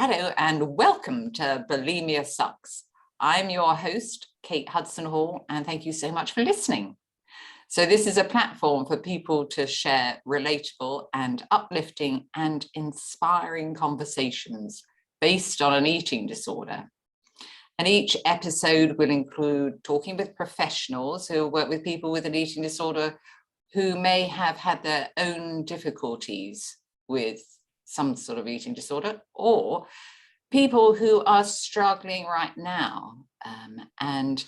Hello and welcome to Bulimia Sucks. I'm your host, Kate Hudson-Hall, and thank you so much for listening. So this is a platform for people to share relatable and uplifting and inspiring conversations based on an eating disorder. And each episode will include talking with professionals who work with people with an eating disorder who may have had their own difficulties with some sort of eating disorder, or people who are struggling right now and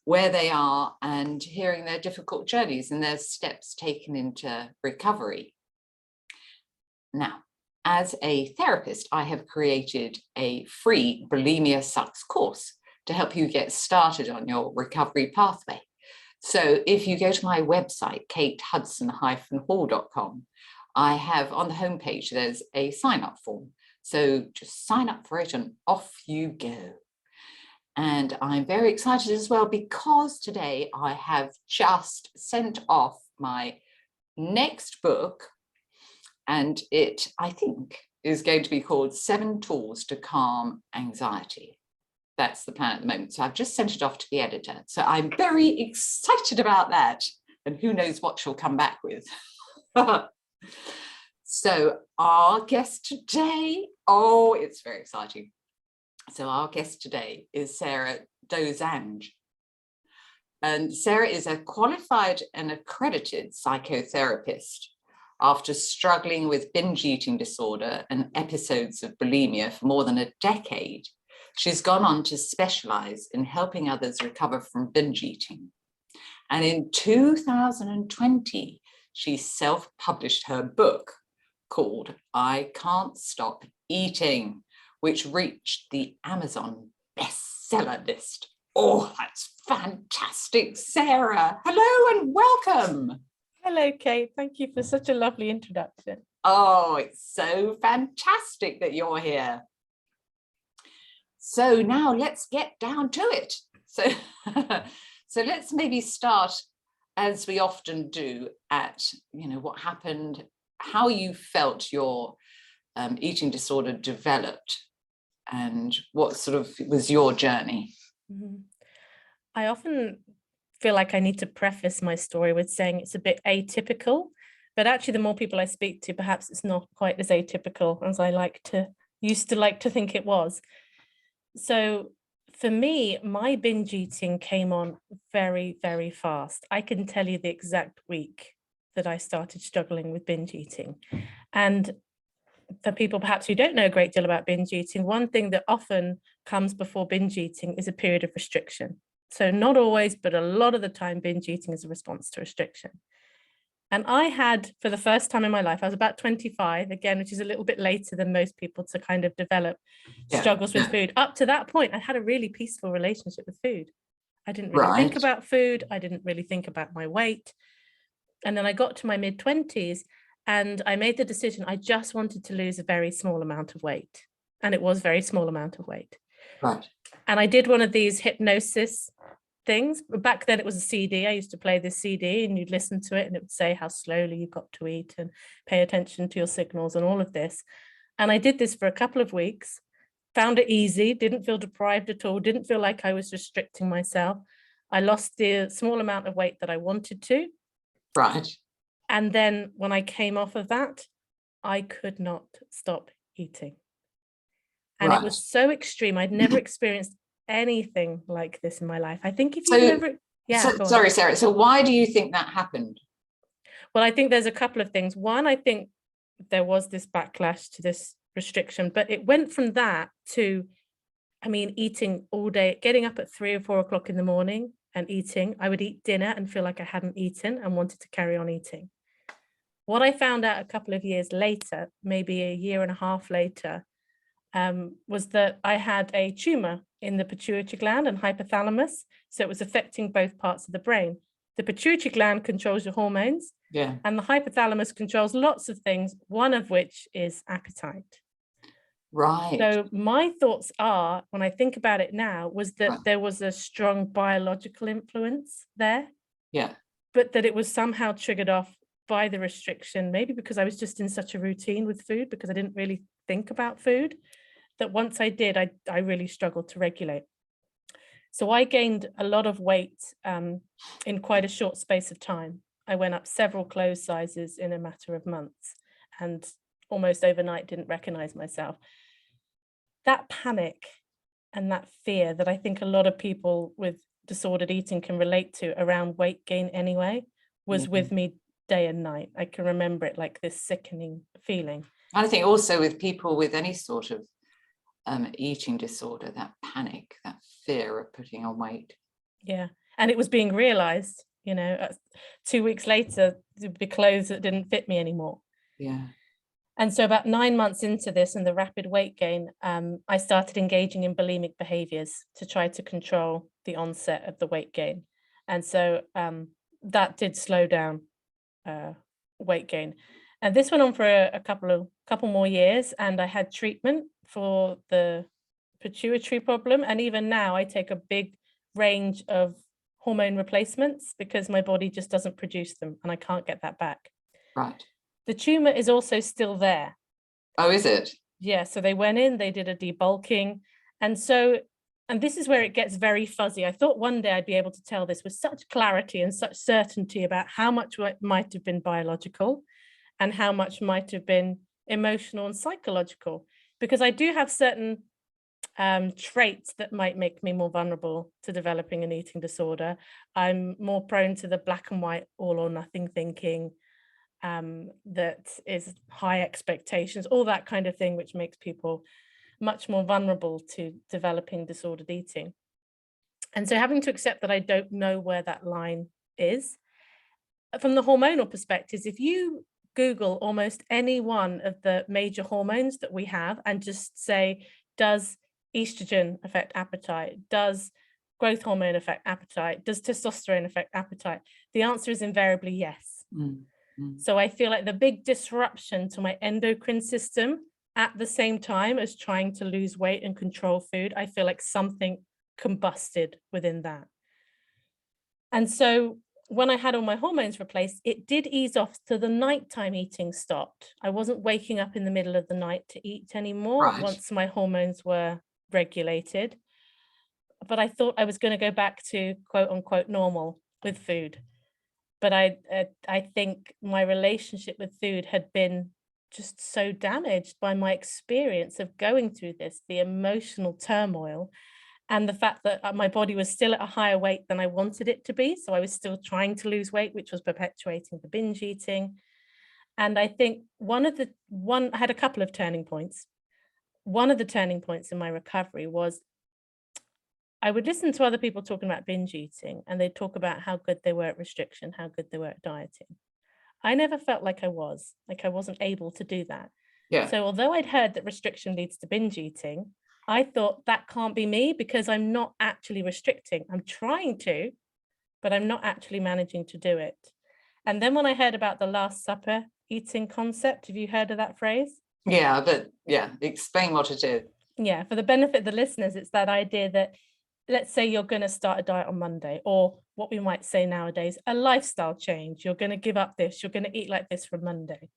where they are, and hearing their difficult journeys and their steps taken into recovery. Now, as a therapist, I have created a free Bulimia Sucks course to help you get started on your recovery pathway. So if you go to my website, katehudson-hall.com, I have on the homepage, there's a sign up form. So just sign up for it and off you go. And I'm very excited as well because today I have just sent off my next book, and it, I think, is going to be called 7 Tools to Calm Anxiety. That's the plan at the moment. So I've just sent it off to the editor. So I'm very excited about that. And who knows what she'll come back with. So our guest today, oh, it's very exciting. So our guest today is Sarah Dosanjh. And Sarah is a qualified and accredited psychotherapist. After struggling with binge eating disorder and episodes of bulimia for more than a decade, she's gone on to specialize in helping others recover from binge eating. And in 2020, she self-published her book called I Can't Stop Eating, which reached the Amazon bestseller list. Oh, that's fantastic, Sarah. Hello and welcome. Hello, Kate. Thank you for such a lovely introduction. Oh, it's so fantastic that you're here. So now let's get down to it. So, so let's maybe start, as we often do, at what happened, how you felt your eating disorder developed, and what sort of was your journey. Mm-hmm. I often feel like I need to preface my story with saying it's a bit atypical, but actually the more people I speak to, perhaps it's not quite as atypical as I used to like to think it was. So for me, my binge eating came on very, very fast. I can tell you the exact week that I started struggling with binge eating. And for people perhaps who don't know a great deal about binge eating, one thing that often comes before binge eating is a period of restriction. So not always, but a lot of the time, binge eating is a response to restriction. And I had, for the first time in my life, I was about 25, again, which is a little bit later than most people to kind of develop struggles with food. Up to that point, I had a really peaceful relationship with food. I didn't really think about food. I didn't really think about my weight. And then I got to my mid-20s and I made the decision I just wanted to lose a very small amount of weight. And it was a very small amount of weight. Right. And I did one of these hypnosis things. Back then it was a CD. I used to play this CD and you'd listen to it and it would say how slowly you got to eat and pay attention to your signals and all of this. And I did this for a couple of weeks, found it easy, didn't feel deprived at all, didn't feel like I was restricting myself. I lost the small amount of weight that I wanted to. Right. And then when I came off of that, I could not stop eating. And it was so extreme. I'd never experienced anything like this in my life. I think if you've never... Yeah. Sorry, Sarah. So why do you think that happened? Well, I think there's a couple of things. One, I think there was this backlash to this restriction, but it went from that to, eating all day, getting up at 3 or 4 o'clock in the morning and eating. I would eat dinner and feel like I hadn't eaten and wanted to carry on eating. What I found out a couple of years later, maybe a year and a half later, was that I had a tumor in the pituitary gland and hypothalamus. So it was affecting both parts of the brain. The pituitary gland controls your hormones, and the hypothalamus controls lots of things, one of which is appetite. Right. So my thoughts are, when I think about it now, was that there was a strong biological influence there. Yeah. But that it was somehow triggered off by the restriction, maybe because I was just in such a routine with food, because I didn't really think about food. that once I did, I really struggled to regulate. So I gained a lot of weight in quite a short space of time. I went up several clothes sizes in a matter of months, and almost overnight didn't recognize myself. That panic and that fear that I think a lot of people with disordered eating can relate to around weight gain anyway, was with me day and night. I can remember it like this sickening feeling. And I think also with people with any sort of eating disorder, that panic, that fear of putting on weight. Yeah. And it was being realized, 2 weeks later, the clothes that didn't fit me anymore. Yeah. And so about 9 months into this and the rapid weight gain, I started engaging in bulimic behaviors to try to control the onset of the weight gain. And so that did slow down weight gain. And this went on for a couple more years, and I had treatment for the pituitary problem. And even now I take a big range of hormone replacements because my body just doesn't produce them and I can't get that back. Right. The tumor is also still there. Oh, is it? Yeah, so they went in, they did a debulking. And this is where it gets very fuzzy. I thought one day I'd be able to tell this with such clarity and such certainty about how much might have been biological and how much might have been emotional and psychological, because I do have certain traits that might make me more vulnerable to developing an eating disorder. I'm more prone to the black and white, all or nothing thinking, that is high expectations, all that kind of thing, which makes people much more vulnerable to developing disordered eating. And so having to accept that I don't know where that line is. From the hormonal perspective, if you Google almost any one of the major hormones that we have and just say, does estrogen affect appetite? Does growth hormone affect appetite? Does testosterone affect appetite? The answer is invariably yes. So I feel like the big disruption to my endocrine system at the same time as trying to lose weight and control food, I feel like something combusted within that. And so when I had all my hormones replaced, it did ease off to the nighttime eating stopped. I wasn't waking up in the middle of the night to eat anymore once my hormones were regulated. But I thought I was going to go back to quote unquote normal with food. But I think my relationship with food had been just so damaged by my experience of going through this, the emotional turmoil, and the fact that my body was still at a higher weight than I wanted it to be. So I was still trying to lose weight, which was perpetuating the binge eating. And I think I had a couple of turning points. One of the turning points in my recovery was I would listen to other people talking about binge eating, and they'd talk about how good they were at restriction, how good they were at dieting. I never felt like I wasn't able to do that. Yeah. So although I'd heard that restriction leads to binge eating, I thought that can't be me because I'm not actually restricting. I'm trying to, but I'm not actually managing to do it. And then when I heard about the Last Supper eating concept, have you heard of that phrase? Yeah, but explain what it is. Yeah, for the benefit of the listeners, it's that idea that, let's say you're going to start a diet on Monday, or what we might say nowadays, a lifestyle change. You're going to give up this, you're going to eat like this from Monday.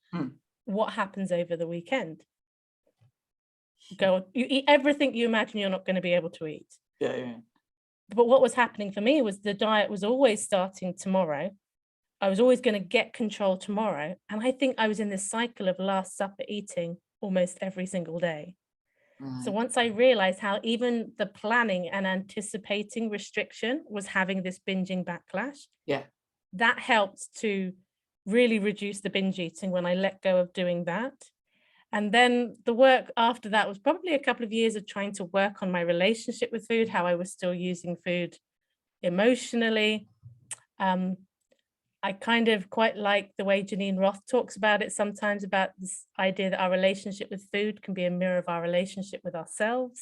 What happens over the weekend? You eat everything you imagine you're not going to be able to eat. Yeah. But what was happening for me was the diet was always starting tomorrow. I was always going to get control tomorrow. And I think I was in this cycle of Last Supper eating almost every single day. So once I realized how even the planning and anticipating restriction was having this binging backlash, that helped to really reduce the binge eating when I let go of doing that. And then the work after that was probably a couple of years of trying to work on my relationship with food, how I was still using food emotionally. I kind of quite like the way Janine Roth talks about it sometimes, about this idea that our relationship with food can be a mirror of our relationship with ourselves.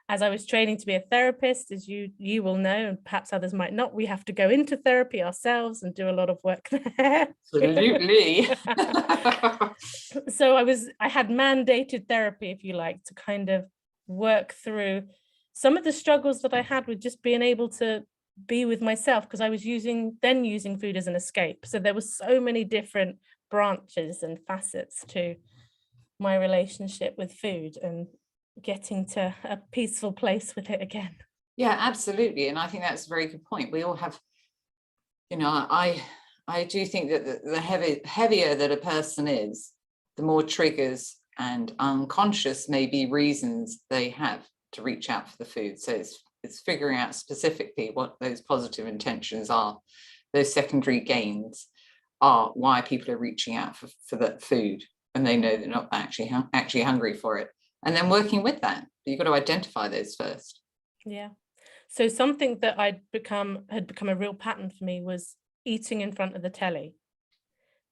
As I was training to be a therapist, as you will know, and perhaps others might not, we have to go into therapy ourselves and do a lot of work there. Absolutely. So I had mandated therapy, if you like, to kind of work through some of the struggles that I had with just being able to be with myself, because I was using food as an escape. So there were so many different branches and facets to my relationship with food, and getting to a peaceful place with it again. Yeah, absolutely. And I think that's a very good point. We all have, I do think that the heavier that a person is, the more triggers and unconscious maybe reasons they have to reach out for the food. So it's figuring out specifically what those positive intentions are, those secondary gains are, why people are reaching out for that food when they know they're not actually hungry for it, and then working with that. You've got to identify those first. Yeah. So something that had become a real pattern for me was eating in front of the telly.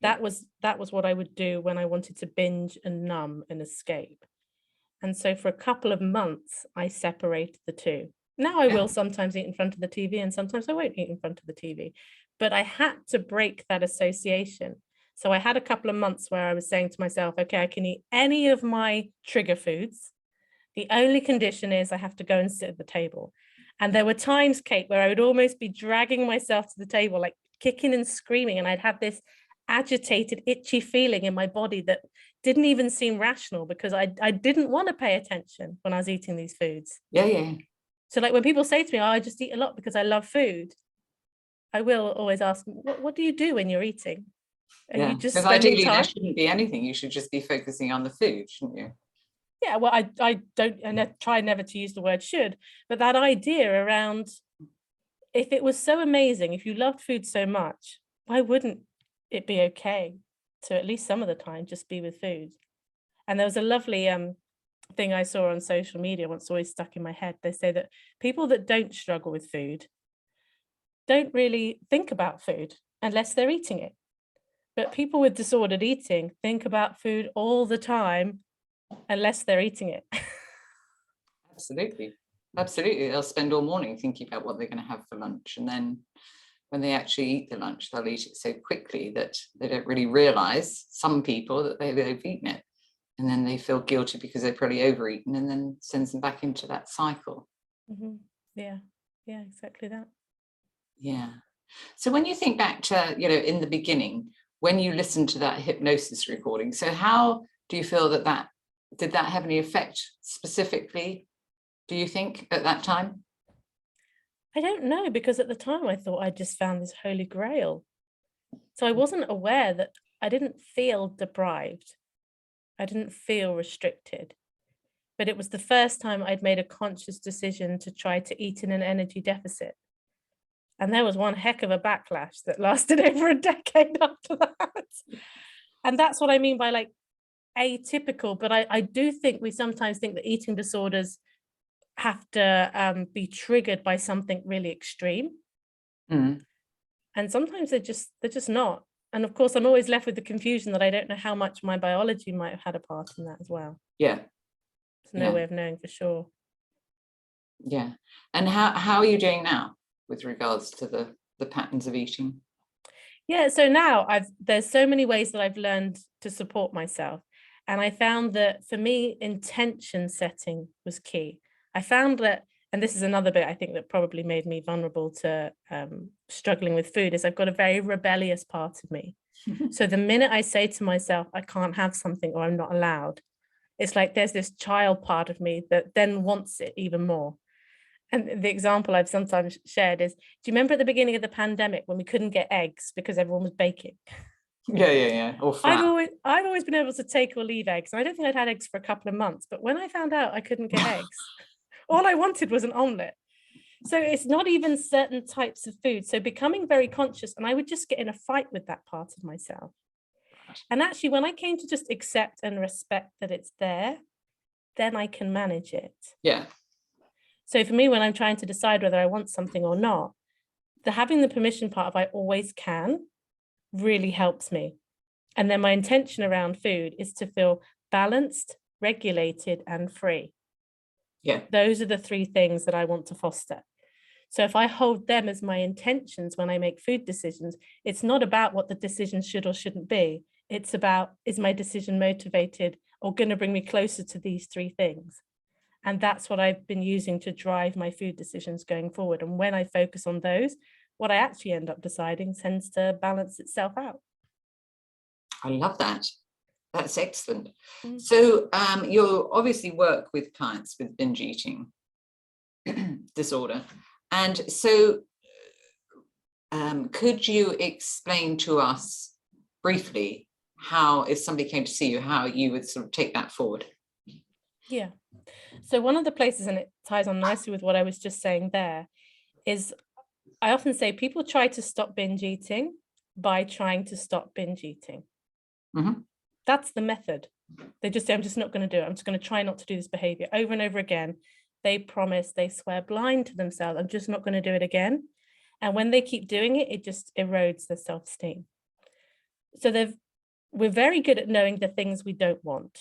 That was what I would do when I wanted to binge and numb and escape. And so for a couple of months, I separated the two. Now I will sometimes eat in front of the TV and sometimes I won't eat in front of the TV. But I had to break that association. So I had a couple of months where I was saying to myself, okay, I can eat any of my trigger foods. The only condition is I have to go and sit at the table. And there were times, Kate, where I would almost be dragging myself to the table, like kicking and screaming. And I'd have this agitated, itchy feeling in my body that didn't even seem rational, because I didn't want to pay attention when I was eating these foods. Yeah. So like when people say to me, oh, I just eat a lot because I love food, I will always ask, what do you do when you're eating? Are you just spending ideally time? there shouldn't be anything. You should just be focusing on the food, shouldn't you? Yeah, well, I don't, and I try never to use the word should, but that idea around, if it was so amazing, if you loved food so much, why wouldn't it be okay to at least some of the time just be with food? And there was a lovely thing I saw on social media once, always stuck in my head. They say that people that don't struggle with food don't really think about food unless they're eating it. But people with disordered eating think about food all the time unless they're eating it. Absolutely. They'll spend all morning thinking about what they're going to have for lunch, and then when they actually eat the lunch, they'll eat it so quickly that they don't really realize, some people, that they've eaten it, and then they feel guilty because they've probably overeaten, and then sends them back into that cycle. Yeah, exactly that. Yeah. So when you think back to, in the beginning, when you listened to that hypnosis recording, so how do you feel that did that have any effect specifically, do you think, at that time? I don't know, because at the time I thought I just found this holy grail. So I wasn't aware that I didn't feel deprived. I didn't feel restricted. But it was the first time I'd made a conscious decision to try to eat in an energy deficit. And there was one heck of a backlash that lasted over a decade after that. And that's what I mean by like atypical. But I do think we sometimes think that eating disorders have to be triggered by something really extreme. And sometimes they're just not. And of course, I'm always left with the confusion that I don't know how much my biology might have had a part in that as well. Yeah. There's no way of knowing for sure. Yeah. And how are you doing now with regards to the patterns of eating? Yeah, so now there's so many ways that I've learned to support myself. And I found that for me, intention setting was key. I found that, and this is another bit I think that probably made me vulnerable to struggling with food, is I've got a very rebellious part of me. So the minute I say to myself, I can't have something or I'm not allowed, it's like there's this child part of me that then wants it even more. And the example I've sometimes shared is, do you remember at the beginning of the pandemic when we couldn't get eggs because everyone was baking? Yeah. Or flat. I've always been able to take or leave eggs. And I don't think I'd had eggs for a couple of months, but when I found out I couldn't get eggs, all I wanted was an omelette. So it's not even certain types of food. So becoming very conscious, and I would just get in a fight with that part of myself. And actually, when I came to just accept and respect that it's there, then I can manage it. Yeah. So for me, when I'm trying to decide whether I want something or not, having the permission part of I always can really helps me. And then my intention around food is to feel balanced, regulated, and free. Yeah. Those are the three things that I want to foster. So if I hold them as my intentions when I make food decisions, it's not about what the decision should or shouldn't be. It's about, is my decision motivated or going to bring me closer to these three things? And that's what I've been using to drive my food decisions going forward. And when I focus on those, what I actually end up deciding tends to balance itself out. I love that. That's excellent. Mm. So you obviously work with clients with binge eating disorder. And so could you explain to us briefly how, if somebody came to see you, how you would sort of take that forward? Yeah. So one of the places, and it ties on nicely with what I was just saying there, is I often say people try to stop binge eating by trying to stop binge eating. Mm-hmm. That's the method. They just say, I'm just not going to do it. I'm just going to try not to do this behavior over and over again. They promise, they swear blind to themselves, I'm just not going to do it again. And when they keep doing it, it just erodes their self-esteem. So we're very good at knowing the things we don't want.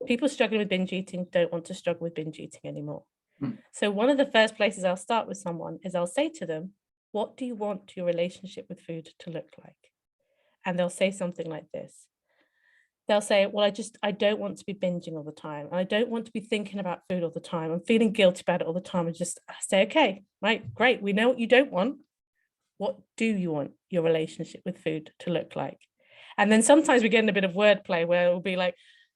People struggling with binge eating don't want to struggle with binge eating anymore. So one of the first places I'll start with someone is I'll say to them, what do you want your relationship with food to look like? And they'll say something like this. They'll say, well, I don't want to be binging all the time. I don't want to be thinking about food all the time. I'm feeling guilty about it all the time. And just say, okay, right, great. We know what you don't want. What do you want your relationship with food to look like? And then sometimes we get in a bit of wordplay where it'll be like,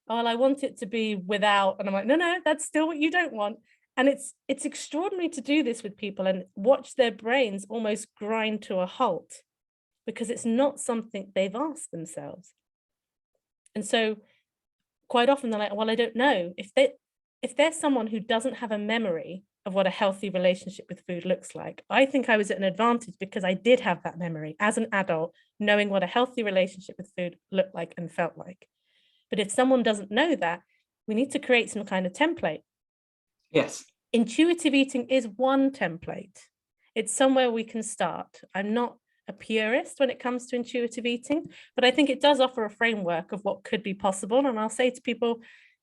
oh, well, I want it to be without. And I'm like, no, that's still what you don't want. And it's extraordinary to do this with people and watch their brains almost grind to a halt because it's not something they've asked themselves. And so quite often they're like, well, I don't know. If there's someone who doesn't have a memory of what a healthy relationship with food looks like, I think I was at an advantage because I did have that memory as an adult, knowing what a healthy relationship with food looked like and felt like. But if someone doesn't know that, we need to create some kind of template. Yes. Intuitive eating is one template. It's somewhere we can start. I'm not a purist when it comes to intuitive eating, but I think it does offer a framework of what could be possible. And I'll say to people,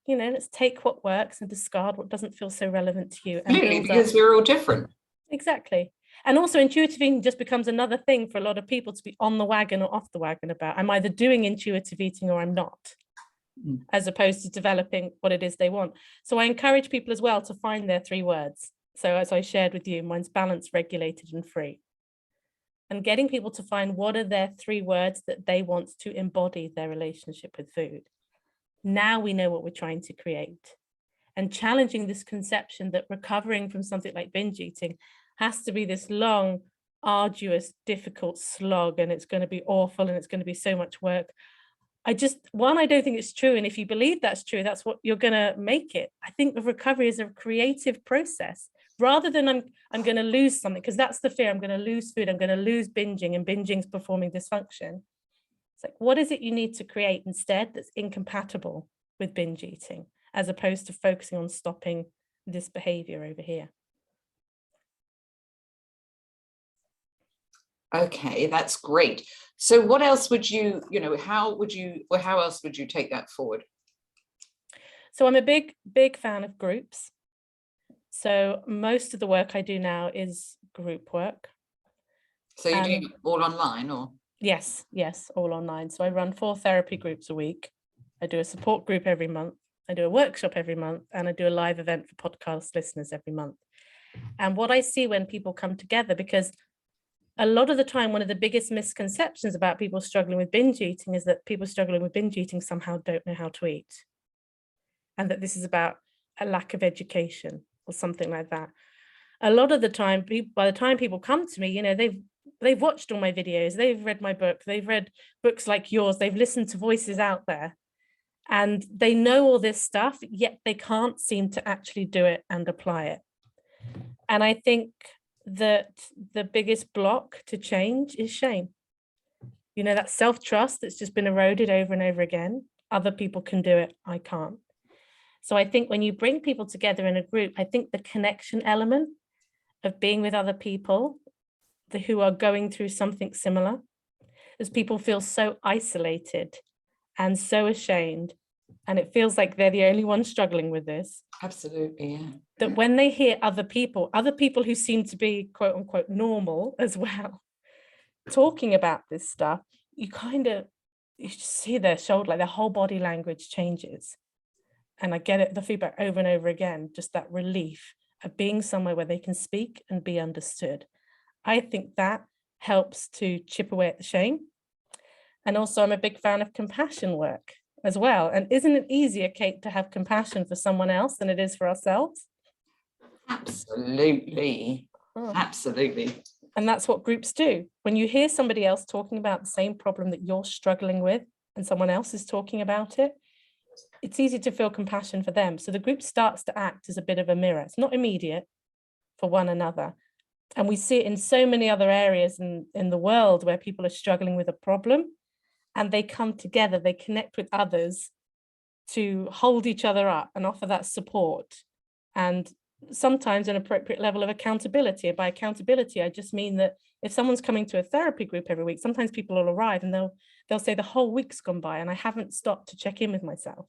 let's take what works and discard what doesn't feel so relevant to you. Absolutely, because we're all different. Exactly. And also intuitive eating just becomes another thing for a lot of people to be on the wagon or off the wagon about. I'm either doing intuitive eating or I'm not, as opposed to developing what it is they want. So I encourage people as well to find their 3 words. So as I shared with you, mine's balanced, regulated, and free. And getting people to find what are their 3 words that they want to embody their relationship with food. Now we know what we're trying to create. And challenging this conception that recovering from something like binge eating has to be this long, arduous, difficult slog, and it's going to be awful and it's going to be so much work. I don't think it's true. And if you believe that's true, that's what you're going to make it. I think the recovery is a creative process rather than I'm going to lose something, because that's the fear. I'm going to lose food. I'm going to lose binging, and binging's performing dysfunction. It's like, what is it you need to create instead that's incompatible with binge eating, as opposed to focusing on stopping this behavior over here? Okay, that's great. So what else would you, how else would you take that forward? So I'm a big fan of groups. So most of the work I do now is group work. So you're doing it all online, or? Yes, all online. So I run 4 therapy groups a week. I do a support group every month. I do a workshop every month, and I do a live event for podcast listeners every month. And what I see when people come together, because a lot of the time, one of the biggest misconceptions about people struggling with binge eating is that people struggling with binge eating somehow don't know how to eat. And that this is about a lack of education or something like that. A lot of the time, by the time people come to me, they've watched all my videos, they've read my book, they've read books like yours, they've listened to voices out there, and they know all this stuff, yet they can't seem to actually do it and apply it. And I think that the biggest block to change is shame. That self-trust that's just been eroded over and over again. Other people can do it, I can't. So I think when you bring people together in a group, I think the connection element of being with other people who are going through something similar, as people feel so isolated and so ashamed, and it feels like they're the only ones struggling with this. Absolutely, yeah. That when they hear other people who seem to be quote unquote normal as well, talking about this stuff, you just see their shoulder, like their whole body language changes. And I get it, the feedback over and over again, just that relief of being somewhere where they can speak and be understood. I think that helps to chip away at the shame. And also I'm a big fan of compassion work. as well. And isn't it easier, Kate, to have compassion for someone else than it is for ourselves? Absolutely. Absolutely. And that's what groups do. When you hear somebody else talking about the same problem that you're struggling with and someone else is talking about it, it's easy to feel compassion for them. So the group starts to act as a bit of a mirror. It's not immediate for one another. And we see it in so many other areas in the world where people are struggling with a problem and they come together, they connect with others to hold each other up and offer that support. And sometimes an appropriate level of accountability. And by accountability, I just mean that if someone's coming to a therapy group every week, sometimes people will arrive and they'll say the whole week's gone by and I haven't stopped to check in with myself.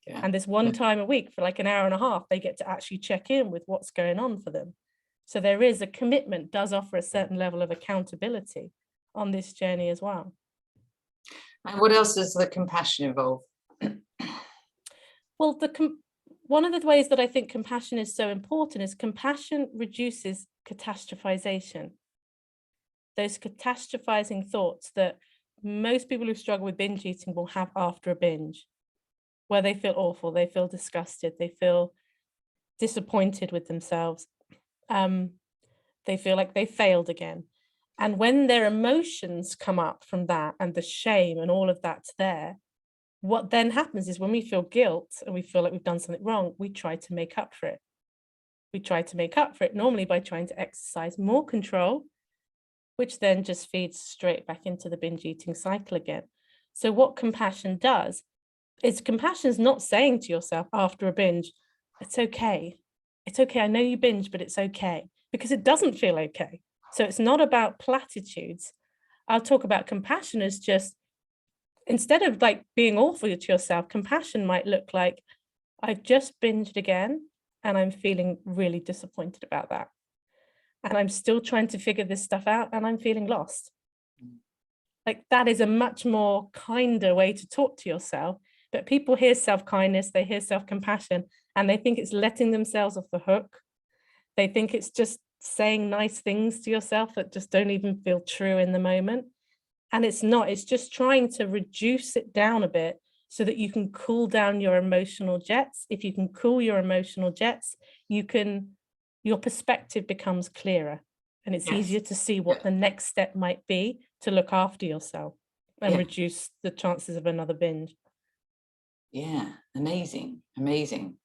Yeah. And this one time a week for like an hour and a half, they get to actually check in with what's going on for them. So there is a commitment, does offer a certain level of accountability on this journey as well. And what else does the compassion involve? Well, one of the ways that I think compassion is so important is compassion reduces catastrophization. Those catastrophizing thoughts that most people who struggle with binge eating will have after a binge, where they feel awful, they feel disgusted, they feel disappointed with themselves. They feel like they failed again. And when their emotions come up from that and the shame and all of that's there, what then happens is when we feel guilt and we feel like we've done something wrong, we try to make up for it. We try to make up for it normally by trying to exercise more control, which then just feeds straight back into the binge eating cycle again. So what compassion does is compassion is not saying to yourself after a binge, it's okay. It's okay. I know you binge, but it's okay, because it doesn't feel okay. So it's not about platitudes. I'll talk about compassion as just, instead of like being awful to yourself, compassion might look like, I've just binged again and I'm feeling really disappointed about that. And I'm still trying to figure this stuff out and I'm feeling lost. Like that is a much more kinder way to talk to yourself. But people hear self-kindness, they hear self-compassion, and they think it's letting themselves off the hook. They think it's just saying nice things to yourself that just don't even feel true in the moment. And it's not, it's just trying to reduce it down a bit so that you can cool down your emotional jets. If you can cool your emotional jets, your perspective becomes clearer and it's easier to see what the next step might be to look after yourself and reduce the chances of another binge. Yeah, amazing, amazing.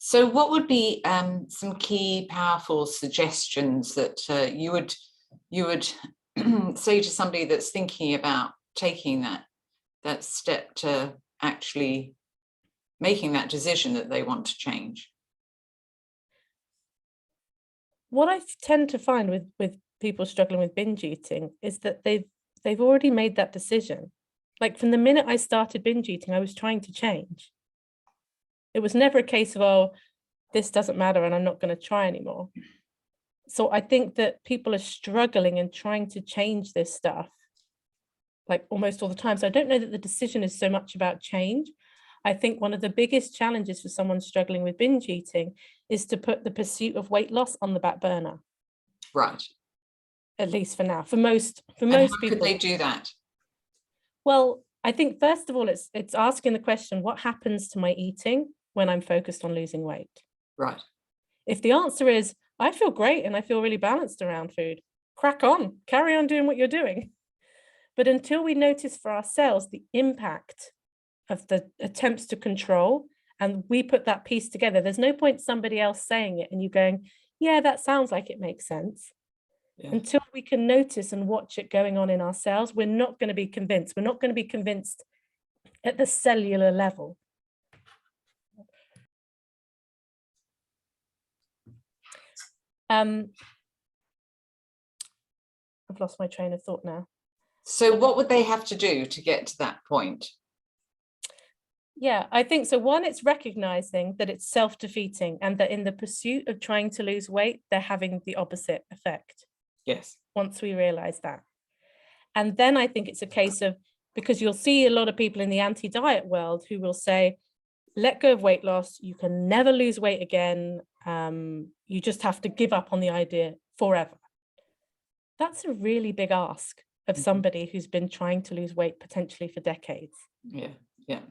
So what would be some key powerful suggestions that you would say to somebody that's thinking about taking that step to actually making that decision that they want to change? What I tend to find with people struggling with binge eating is that they've already made that decision. Like from the minute I started binge eating, I was trying to change. It was never a case of, oh, this doesn't matter and I'm not going to try anymore. So I think that people are struggling and trying to change this stuff like almost all the time. So I don't know that the decision is so much about change. I think one of the biggest challenges for someone struggling with binge eating is to put the pursuit of weight loss on the back burner. Right. At least for now, for most people. Could they do that? Well, I think first of all, it's asking the question, what happens to my eating when I'm focused on losing weight? Right. If the answer is, I feel great and I feel really balanced around food, crack on, carry on doing what you're doing. But until we notice for ourselves the impact of the attempts to control, and we put that piece together, there's no point somebody else saying it and you going, yeah, that sounds like it makes sense. Yeah. Until we can notice and watch it going on in ourselves, we're not going to be convinced. We're not going to be convinced at the cellular level. I've lost my train of thought now. So what would they have to do to get to that point? Yeah, I think so. One, it's recognizing that it's self-defeating and that in the pursuit of trying to lose weight, they're having the opposite effect. Yes. Once we realize that. And then I think it's a case of, because you'll see a lot of people in the anti-diet world who will say, let go of weight loss, you can never lose weight again. You just have to give up on the idea forever. That's a really big ask of somebody who's been trying to lose weight potentially for decades. Yeah. Yeah.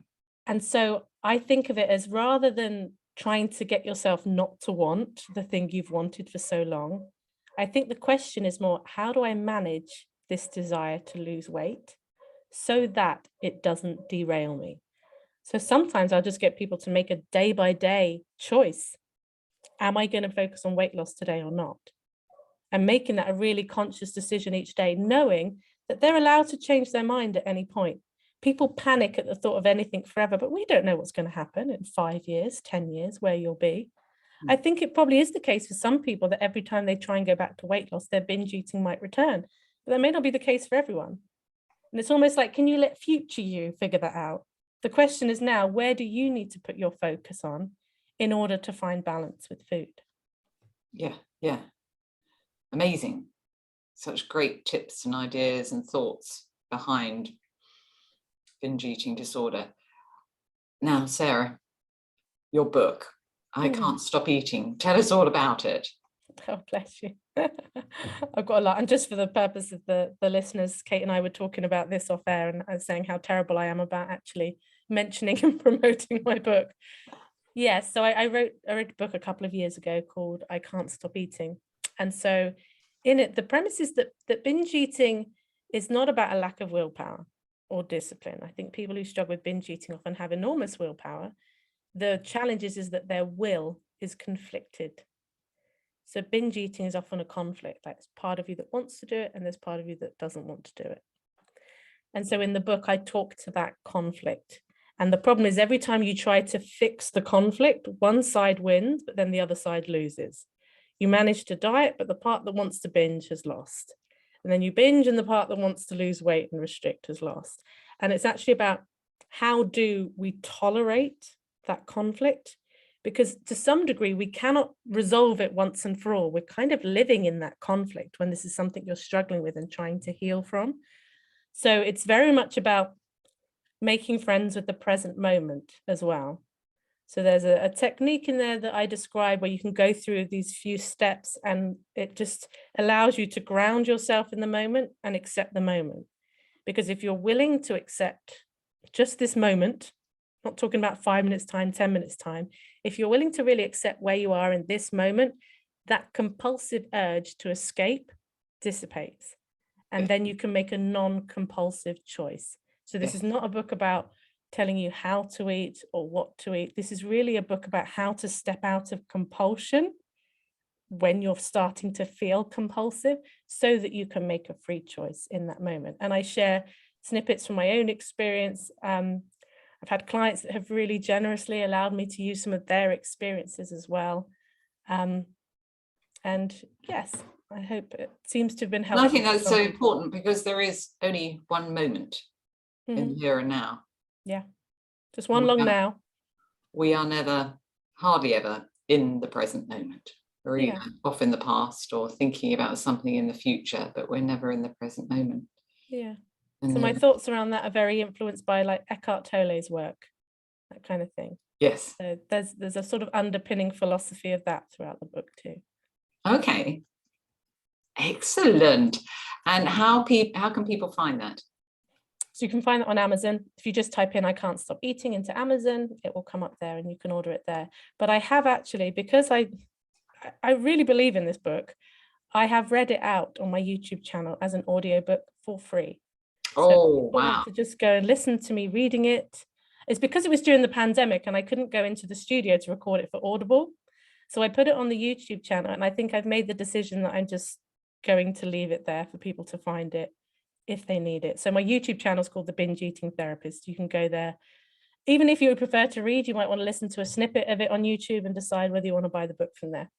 And so I think of it as, rather than trying to get yourself not to want the thing you've wanted for so long, I think the question is more, how do I manage this desire to lose weight so that it doesn't derail me? So sometimes I'll just get people to make a day-by-day choice. Am I going to focus on weight loss today or not? And making that a really conscious decision each day, knowing that they're allowed to change their mind at any point. People panic at the thought of anything forever, but we don't know what's going to happen in 5 years, 10 years, where you'll be. I think it probably is the case for some people that every time they try and go back to weight loss, their binge eating might return. But that may not be the case for everyone. And it's almost like, can you let future you figure that out? The question is now, where do you need to put your focus on in order to find balance with food? Yeah, yeah. Amazing. Such great tips and ideas and thoughts behind binge eating disorder. Now, Sarah, your book, I Can't Stop Eating. Tell us all about it. Oh, bless you. I've got a lot. And just for the purpose of the listeners, Kate and I were talking about this off air, and I was saying how terrible I am about actually mentioning and promoting my book. Yes, so I wrote a book a couple of years ago called I Can't Stop Eating. And so in it, the premise is that binge eating is not about a lack of willpower or discipline. I think people who struggle with binge eating often have enormous willpower. The challenge is that their will is conflicted. So binge eating is often a conflict. Like, there's part of you that wants to do it and there's part of you that doesn't want to do it. And so in the book, I talk to that conflict. And the problem is, every time you try to fix the conflict, one side wins, but then the other side loses. You manage to diet, but the part that wants to binge has lost. And then you binge and the part that wants to lose weight and restrict has lost. And it's actually about, how do we tolerate that conflict? Because to some degree, we cannot resolve it once and for all. We're kind of living in that conflict when this is something you're struggling with and trying to heal from. So it's very much about making friends with the present moment as well. So there's a technique in there that I describe where you can go through these few steps, and it just allows you to ground yourself in the moment and accept the moment. Because if you're willing to accept just this moment, not talking about 5 minutes time, 10 minutes time, if you're willing to really accept where you are in this moment, that compulsive urge to escape dissipates. And then you can make a non-compulsive choice. So this is not a book about telling you how to eat or what to eat. This is really a book about how to step out of compulsion when you're starting to feel compulsive, so that you can make a free choice in that moment. And I share snippets from my own experience. I've had clients that have really generously allowed me to use some of their experiences as well. And yes, I hope it seems to have been helpful. And I think that's so important, because there is only one moment in the here and now. Yeah, just one long now. We are never, hardly ever, in the present moment. We're either off in the past or thinking about something in the future, but we're never in the present moment. Yeah. So my thoughts around that are very influenced by like Eckhart Tolle's work, that kind of thing. Yes. So there's a sort of underpinning philosophy of that throughout the book too. Okay. Excellent. And how can people find that? So you can find it on Amazon. If you just type in I Can't Stop Eating into Amazon, it will come up there and you can order it there. But I have actually, because I really believe in this book, I have read it out on my YouTube channel as an audiobook for free. Oh, so wow. To just go and listen to me reading it. It's because it was during the pandemic and I couldn't go into the studio to record it for Audible. So I put it on the YouTube channel, and I think I've made the decision that I'm just going to leave it there for people to find it if they need it. So my YouTube channel is called The Binge Eating Therapist. You can go there. Even if you would prefer to read, you might want to listen to a snippet of it on YouTube and decide whether you want to buy the book from there.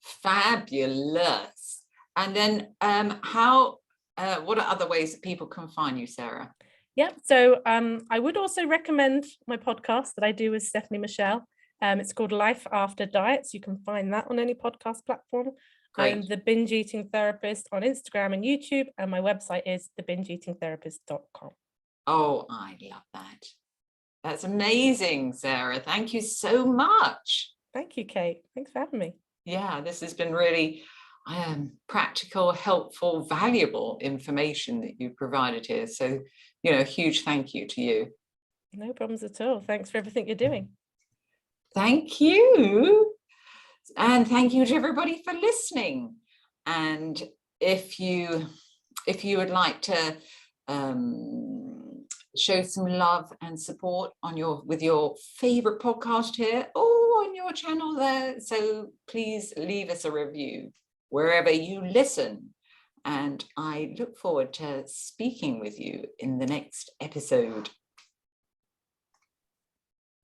Fabulous. And then what are other ways that people can find you, Sarah? Yeah, so I would also recommend my podcast that I do with Stephanie Michelle. It's called Life After Diets. You can find that on any podcast platform. Great. I'm the Binge Eating Therapist on Instagram and YouTube, and my website is thebingeeatingtherapist.com. Oh, I love that. That's amazing, Sarah. Thank you so much. Thank you, Kate. Thanks for having me. Yeah, this has been really practical, helpful, valuable information that you provided here. So, a huge thank you to you. No problems at all. Thanks for everything you're doing. Thank you. And thank you to everybody for listening. And if you would like to show some love and support with your favorite podcast here or on your channel there, so please leave us a review wherever you listen. And I look forward to speaking with you in the next episode.